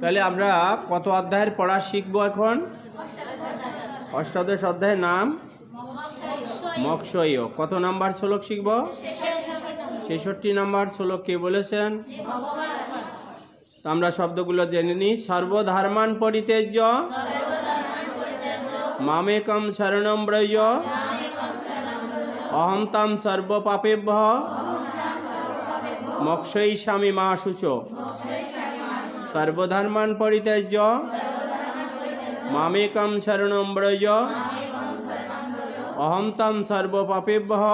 তাহলে আমরা কত অধ্যায়ের পড়া শিখবো এখন? অষ্টাদশ অধ্যায়ের নাম মৎস্য। কত নাম্বার শ্লোক শিখব? 66 নাম্বার শ্লোক কে বলেছেন? তো আমরা শব্দগুলো জেনে নিই। সর্বধর্মান পরিত্যজ্য মামেকম শরণম ব্রজ অহম তাম সর্বপাপেভ্যঃ মোক্ষয়িষ্যামি মা শুচো। সর্বধর্মান পরিত্যজ্য মামেকম শরণম ব্রজ অহম তাম সর্বপাপেভ্যঃ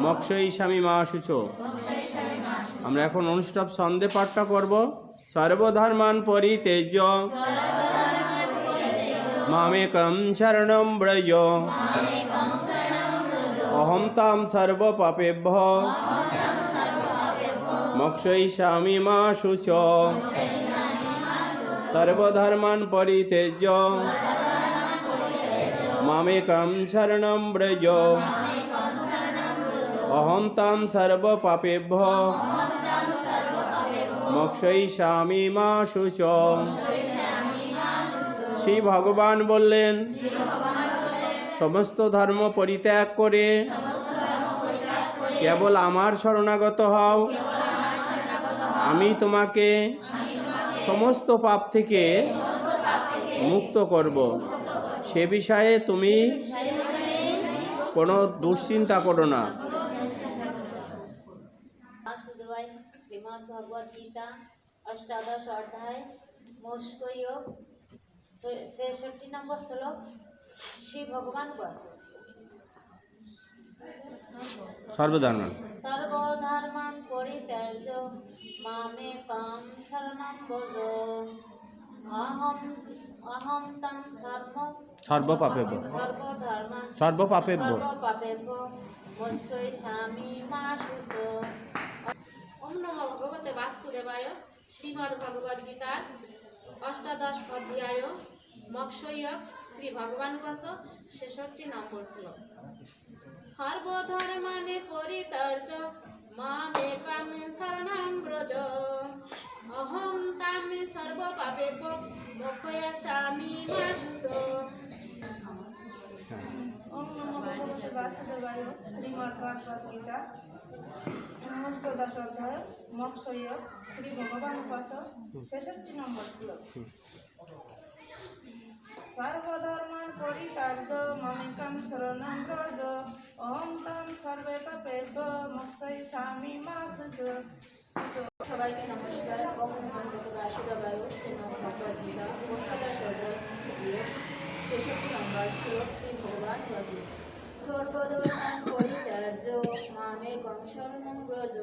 মোক্ষয়িষ্যামি মা শুচো। আমরা এখন অনুষ্ঠব ছন্দে পাঠটা করব। সর্বধর্মান পরিত্যজ্য মামেকম শরণম ব্রজ অহম তাম সর্বপাপেভ্যঃ মোক্ষয়িষ্যামি মা শুচো। সর্বধর্মান পরিত্যজ্য মামেকম শরণম ব্রজ অহম তাম সর্বপাপেভ্যঃ মোক্ষয়িষ্যামি মা শুচো। শ্রী ভগবান বললেন, সমস্ত ধর্ম পরিত্যাগ করে কেবল আমার শরণাগত হও, আমি তোমাকে সমস্ত পাপ থেকে মুক্ত করব। সে বিষয়ে তুমি কোনো দুশ্চিন্তা করো না। শ্রীমদ্ ভগবদ গীতা অষ্টাদশ অধ্যায় মৎস্য 66 নম্বর শ্লোক। শ্রী ভগবান বসু সর্বধর্মান পরিত্যজ্য মামেকম শরণম ব্রজ অহম তাম সর্বপাপেভ্যঃ মোক্ষয়িষ্যামি মা শুচো। ওম নমো ভগবতে বাসুদেবায়। শ্রীমদ্ ভগবদ গীতা অষ্টাদশ অধ্যায় মৎস্য শ্রী ভগবান বস 66 নম্বর শ্লোক। সর্বধর্মানে পরিত্যজ্য মামেকম শরণম ব্রজ অহম তাম সর্বপাপেভ্যঃ মোক্ষয়িষ্যামি মা শুচো। ওম নমো ভগবতে বাসুদেবায়। শ্রীমদ্ ভগবদ গীতা অষ্টাদশ অধ্যায় মৎস্য শ্রী ভগবান বস 66 নম্বর শ্লোক। সর্বধর্মান পরিত্যজ্য মামেকম শরণম ব্রজ অহম তাম সর্বপাপেভ্যঃ মোক্ষয়িষ্যামি মা শুচো। সবাইকে নমস্কার। ওম নমো ভগবতে বাসুদেবায়। শ্রীমদ্ ভগবদ গীতা অষ্টাদশ অধ্যায় 66 নম্বর শ্লোক। শ্রী ভগবান বসু সর্বধর্মান পরিত্যজ্য মামেকম শরণম ব্রজ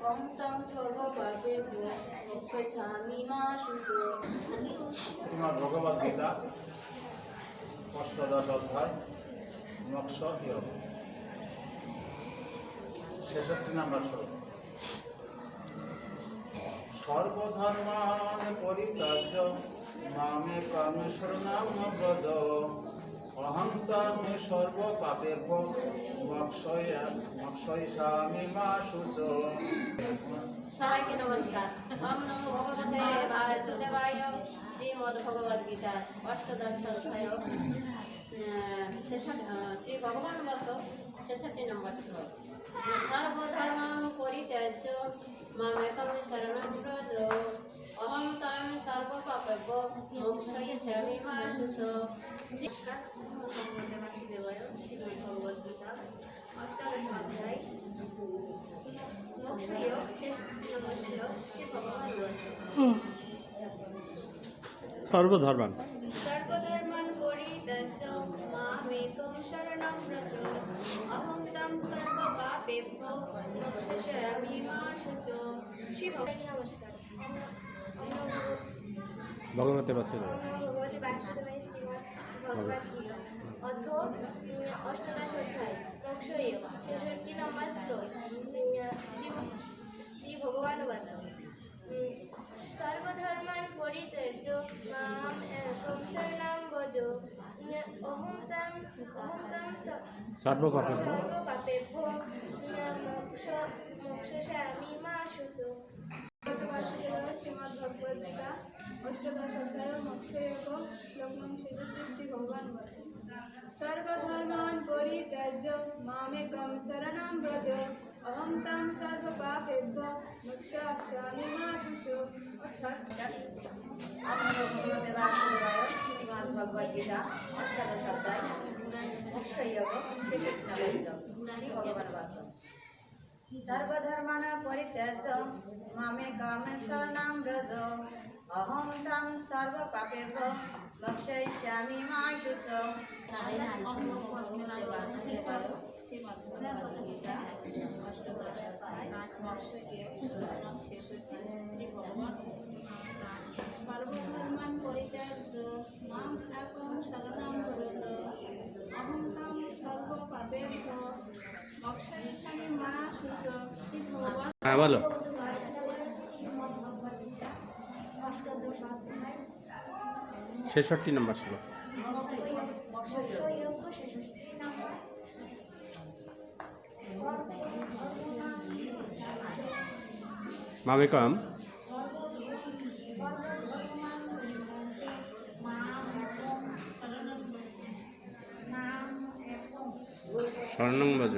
অহম তাম সর্বপাপেভ্যঃ মোক্ষয়িষ্যামি মা শুচো। শ্রীমদ্ ভগবদ গীতা অষ্টাদশ অধ্যায় মৎস্য 66 নম্বর শ্লোক। সর্বধর্মান পরিত্যজ্য মামেকম শরণম ব্রজ অহম তাম সর্বপাপেভ্যঃ মোক্ষয়িষ্যামি মা শুচো। সবাইকে নমস্কার। ওম নমো ভগবতে বাসুদেবায়। শ্রীমদ্ ভগবদ গীতা অষ্টাদশ অধ্যায় শ্রী ভগবান বস 66 নম্বর শ্লোক। সর্বধর্মান পরিত্যজ্য মামেকম শরণম ব্রজ অহম তাম সর্বপাপেভ্যঃ মোক্ষয়িষ্যামি মা শুচো। নমস্কার। ভগবতে বাসুদেবায়। শ্রীমদ্ ভগবদ গীতা অষ্টাদশ অধ্যায় মৎস্য 66 নম্বর শ্লোক। শ্রী ভগবান বসু সর্বধর্মান পরিত্যজ্য মামেকম শরণম ব্রজ অহম তাম সর্বপাপেভ্যঃ মোক্ষয়িষ্যামি মা শুচো। শ্রী ভগবান নমস্কার। ভগবতে বাসুদেব। ভগবতে বাসুদেবায়। শ্রীমদ্ ভগবদ গীতা অষ্টাদশ অধ্যায় মৎস্য 66 নম্বর শ্লোক। শ্রী ভগবান বসু সর্বধর্মান পরিত্যজ্য মামেকম শরণম ব্রজ অহম তাম সর্বপাপেভ্যঃ মোক্ষয়িষ্যামি মা শুচো। বাসুদেবায় শ্রীমদ্ ভগবদ গীতা অষ্টাদশ অধ্যায় মোক্ষযোগ শ্লোক নং 66 শ্রী ভগবান বলেন সর্বধর্মাन् পরিত্যাজ্য মামেকং শরণং ব্রজ অহং ত্বং সর্বপাপেভ্যো মোক্ষয়িষ্যামি মা শুচো। অর্থাৎ আপনার ভগবতে বাসুদেবায় শ্রীমদ্ ভগবদ গীতা অষ্টাদশ অধ্যায় মোক্ষযোগ 66 নম্বর শ্লোক শ্রী ভগবান বাস সর্বধর্মান পরিত্যাজ্য মামেকং শরণং ব্রজ অহং ত্বং সর্বপাপেভ্যো মোক্ষয়িষ্যামি মা শুচো। শ্রীমদ্ভগবদ্গীতা অষ্টাদশ অধ্যায় মোক্ষযোগ শ্রী ভগবান সর্বধর্মাन् পরিত্যাজ্য মাম একং শরণং ব্রজ অহং ত্বং সর্বপাপেভ্যো মোক্ষয়িষ্যামি মা শুচো। শ্রী ভগবান হ্যাঁ বলো। অষ্টাদশ অধ্যায় 66 নম্বর শ্লোক। মোক্ষযোগ 66 নম্বর মামেকম স্বর্ণং ব্রজ।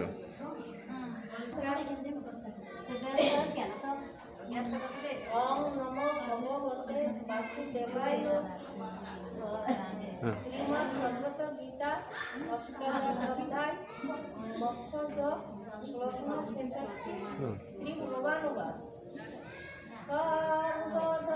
ওং নমো ভগবতে বাসুদেবায় হ্যাঁ শ্রীমদ্ ভগবত গীতা অষ্টাদশ অধ্যায় মোক্ষযোগ শ্লোক নং 66 হুম। শ্রী ভগবান সর্বধর্মাन्